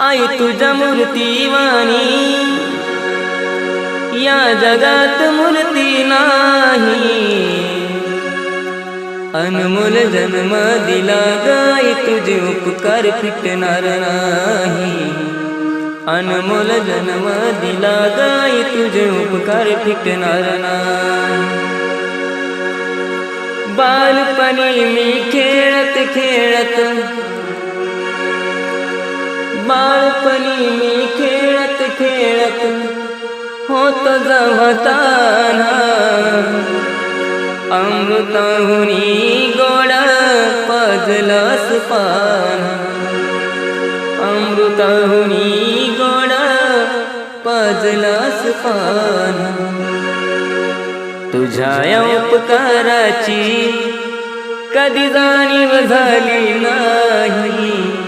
आई तुझ्या मूर्तीवाणी या जगात मूर्ती नाही। अनमोल जन्म दिला गाई तुझे उपकार फिटणार नाही। अनमोल जन्म दिला गाई तुझे उपकार फिटणार नाही। बालपणी मी खेळत खेळत बालपणी मी खेळत खेळत होत जमताना अमृताहुनी गोड पाजलास पान। अमृताहुनी गोड पाजलास पान। तुझ्या उपकाराची कधी जाणीव झाली नाही।